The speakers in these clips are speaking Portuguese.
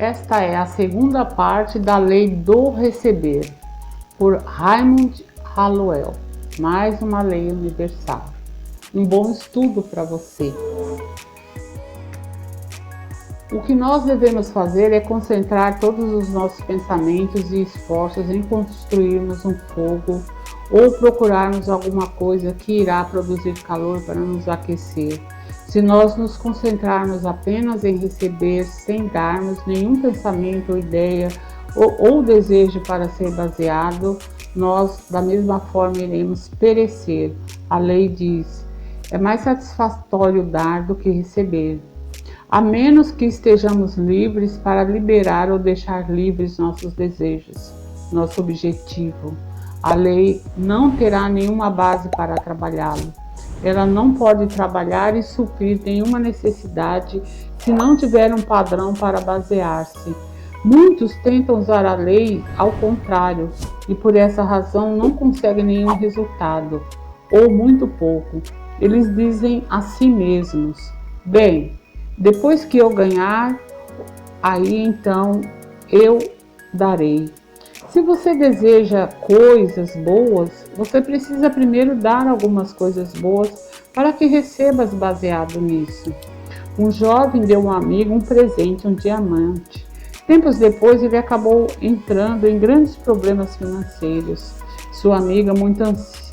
Esta é a segunda parte da Lei do Receber, por Raymond Hallowell, mais uma lei universal. Um bom estudo para você. O que nós devemos fazer é concentrar todos os nossos pensamentos e esforços em construirmos um fogo ou procurarmos alguma coisa que irá produzir calor para nos aquecer. Se nós nos concentrarmos apenas em receber, sem darmos nenhum pensamento, ideia ou desejo para ser baseado, nós da mesma forma iremos perecer. A lei diz: é mais satisfatório dar do que receber, a menos que estejamos livres para liberar ou deixar livres nossos desejos, nosso objetivo. A lei não terá nenhuma base para trabalhá-lo. Ela não pode trabalhar e suprir nenhuma necessidade se não tiver um padrão para basear-se. Muitos tentam usar a lei ao contrário e por essa razão não conseguem nenhum resultado, ou muito pouco. Eles dizem a si mesmos: bem, depois que eu ganhar, aí então eu darei. Se você deseja coisas boas, você precisa primeiro dar algumas coisas boas para que recebas baseado nisso. Um jovem deu a um amigo um presente, um diamante. Tempos depois, ele acabou entrando em grandes problemas financeiros. Sua amiga, muito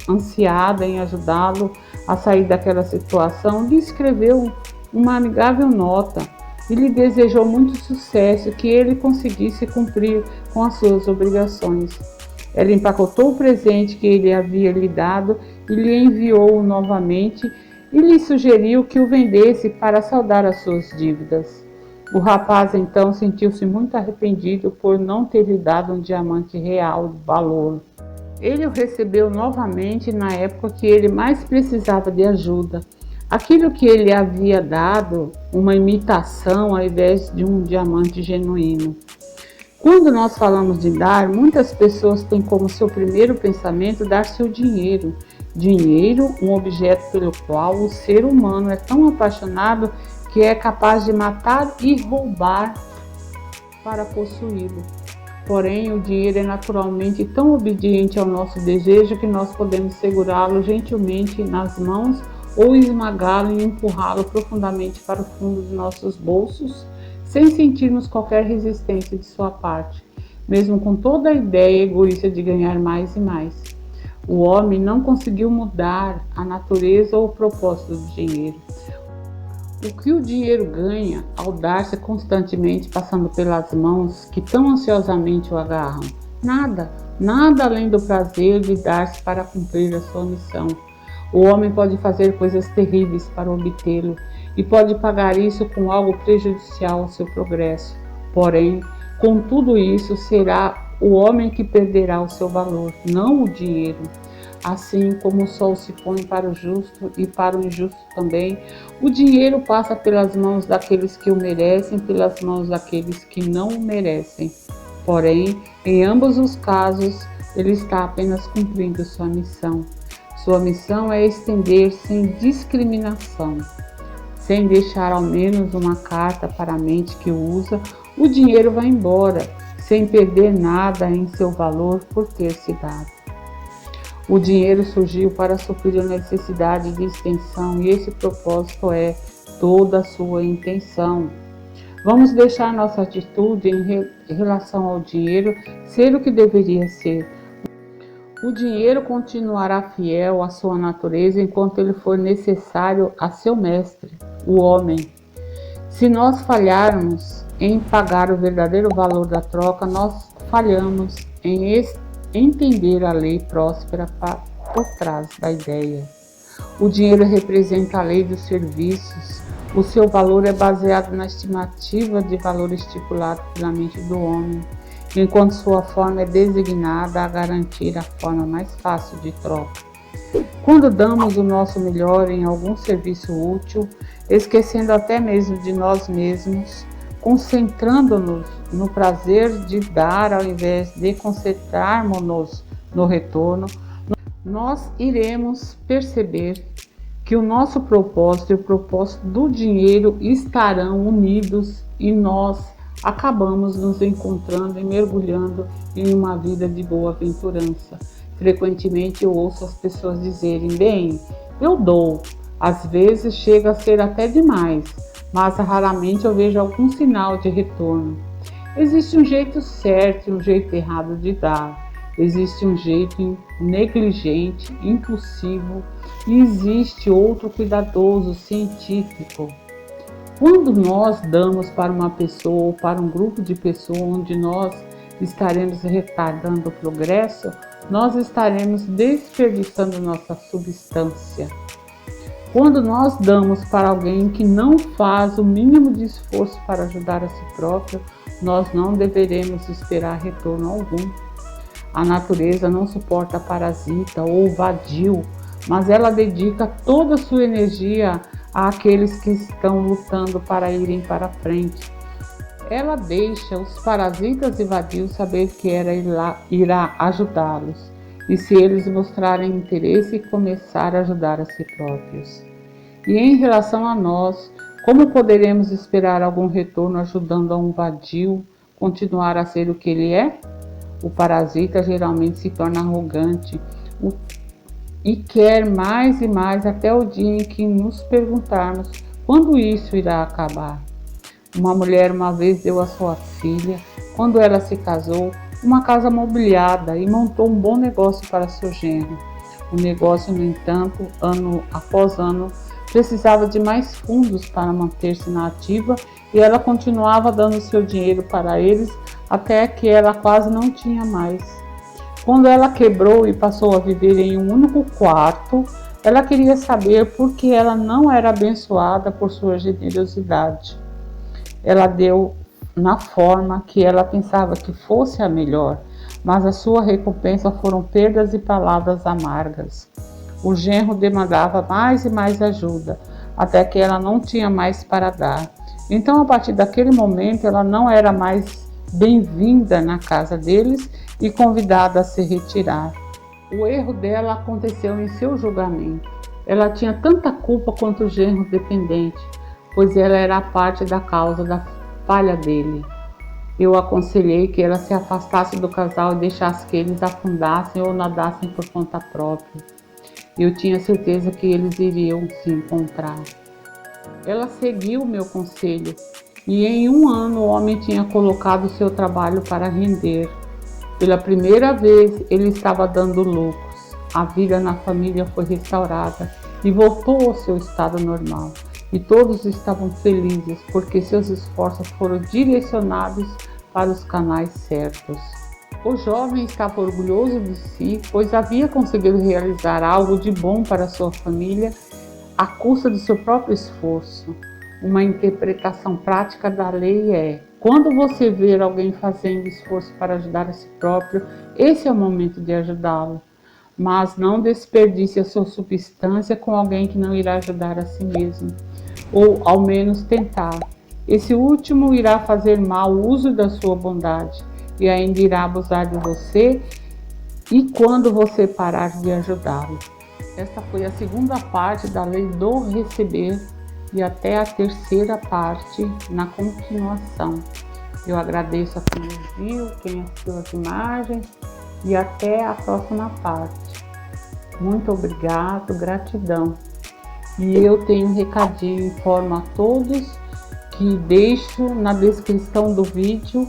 ansiada em ajudá-lo a sair daquela situação, lhe escreveu uma amigável nota e lhe desejou muito sucesso, que ele conseguisse cumprir com as suas obrigações. Ela empacotou o presente que ele havia lhe dado e lhe enviou-o novamente e lhe sugeriu que o vendesse para saldar as suas dívidas. O rapaz então sentiu-se muito arrependido por não ter lhe dado um diamante real de valor. Ele o recebeu novamente na época que ele mais precisava de ajuda. Aquilo que ele havia dado, uma imitação ao invés de um diamante genuíno. Quando nós falamos de dar, muitas pessoas têm como seu primeiro pensamento dar seu dinheiro. Dinheiro, um objeto pelo qual o ser humano é tão apaixonado que é capaz de matar e roubar para possuí-lo. Porém, o dinheiro é naturalmente tão obediente ao nosso desejo que nós podemos segurá-lo gentilmente nas mãos ou esmagá-lo e empurrá-lo profundamente para o fundo de nossos bolsos, sem sentirmos qualquer resistência de sua parte, mesmo com toda a ideia egoísta de ganhar mais e mais. O homem não conseguiu mudar a natureza ou o propósito do dinheiro. O que o dinheiro ganha ao dar-se constantemente passando pelas mãos que tão ansiosamente o agarram? Nada, nada além do prazer de dar-se para cumprir a sua missão. O homem pode fazer coisas terríveis para obtê-lo e pode pagar isso com algo prejudicial ao seu progresso. Porém, com tudo isso, será o homem que perderá o seu valor, não o dinheiro. Assim como o sol se põe para o justo e para o injusto também, o dinheiro passa pelas mãos daqueles que o merecem, pelas mãos daqueles que não o merecem. Porém, em ambos os casos, ele está apenas cumprindo sua missão. Sua missão é estender sem discriminação. Sem deixar ao menos uma carta para a mente que o usa, o dinheiro vai embora, sem perder nada em seu valor por ter se dado. O dinheiro surgiu para suprir a necessidade de extensão e esse propósito é toda a sua intenção. Vamos deixar nossa atitude em relação ao dinheiro ser o que deveria ser. O dinheiro continuará fiel à sua natureza enquanto ele for necessário a seu mestre, o homem. Se nós falharmos em pagar o verdadeiro valor da troca, nós falhamos em entender a lei próspera por trás da ideia. O dinheiro representa a lei dos serviços. O seu valor é baseado na estimativa de valor estipulado pela mente do homem, enquanto sua forma é designada a garantir a forma mais fácil de troca. Quando damos o nosso melhor em algum serviço útil, esquecendo até mesmo de nós mesmos, concentrando-nos no prazer de dar ao invés de concentrarmos-nos no retorno, nós iremos perceber que o nosso propósito e o propósito do dinheiro estarão unidos e nós acabamos nos encontrando e mergulhando em uma vida de boa-aventurança. Frequentemente eu ouço as pessoas dizerem: bem, eu dou. Às vezes chega a ser até demais, mas raramente eu vejo algum sinal de retorno. Existe um jeito certo e um jeito errado de dar. Existe um jeito negligente, impulsivo, e existe outro cuidadoso, científico. Quando nós damos para uma pessoa ou para um grupo de pessoas onde nós estaremos retardando o progresso, nós estaremos desperdiçando nossa substância. Quando nós damos para alguém que não faz o mínimo de esforço para ajudar a si próprio, nós não deveremos esperar retorno algum. A natureza não suporta parasita ou vadio, mas ela dedica toda a sua energia àqueles que estão lutando para irem para frente. Ela deixa os parasitas e vadios saber que ela irá ajudá-los, e se eles mostrarem interesse, começar a ajudar a si próprios. E em relação a nós, como poderemos esperar algum retorno ajudando a um vadio continuar a ser o que ele é? O parasita geralmente se torna arrogante e quer mais e mais até o dia em que nos perguntarmos quando isso irá acabar. Uma mulher uma vez deu à sua filha, quando ela se casou, uma casa mobiliada e montou um bom negócio para seu genro. O negócio, no entanto, ano após ano, precisava de mais fundos para manter-se na ativa e ela continuava dando seu dinheiro para eles até que ela quase não tinha mais. Quando ela quebrou e passou a viver em um único quarto, ela queria saber por que ela não era abençoada por sua generosidade. Ela deu na forma que ela pensava que fosse a melhor, mas a sua recompensa foram perdas e palavras amargas. O genro demandava mais e mais ajuda, até que ela não tinha mais para dar. Então, a partir daquele momento, ela não era mais bem-vinda na casa deles e convidada a se retirar. O erro dela aconteceu em seu julgamento. Ela tinha tanta culpa quanto o genro dependente, pois ela era parte da causa da falha dele. Eu aconselhei que ela se afastasse do casal e deixasse que eles afundassem ou nadassem por conta própria. Eu tinha certeza que eles iriam se encontrar. Ela seguiu o meu conselho e em um ano o homem tinha colocado seu trabalho para render. Pela primeira vez ele estava dando lucros. A vida na família foi restaurada e voltou ao seu estado normal. E todos estavam felizes porque seus esforços foram direcionados para os canais certos. O jovem estava orgulhoso de si, pois havia conseguido realizar algo de bom para sua família à custa do seu próprio esforço. Uma interpretação prática da lei é: quando você ver alguém fazendo esforço para ajudar a si próprio, esse é o momento de ajudá-lo. Mas não desperdice a sua substância com alguém que não irá ajudar a si mesmo, ou ao menos tentar. Esse último irá fazer mau uso da sua bondade e ainda irá abusar de você e quando você parar de ajudá-lo. Esta foi a segunda parte da lei do receber e até a terceira parte na continuação. Eu agradeço a quem viu, quem assistiu as imagens e até a próxima parte. Muito obrigado, gratidão. E eu tenho um recadinho, informo a todos que deixo na descrição do vídeo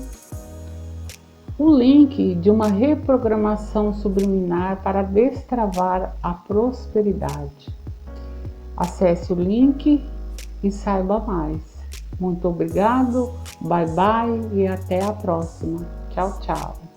o link de uma reprogramação subliminar para destravar a prosperidade. Acesse o link e saiba mais. Muito obrigado, bye bye e até a próxima. Tchau, tchau.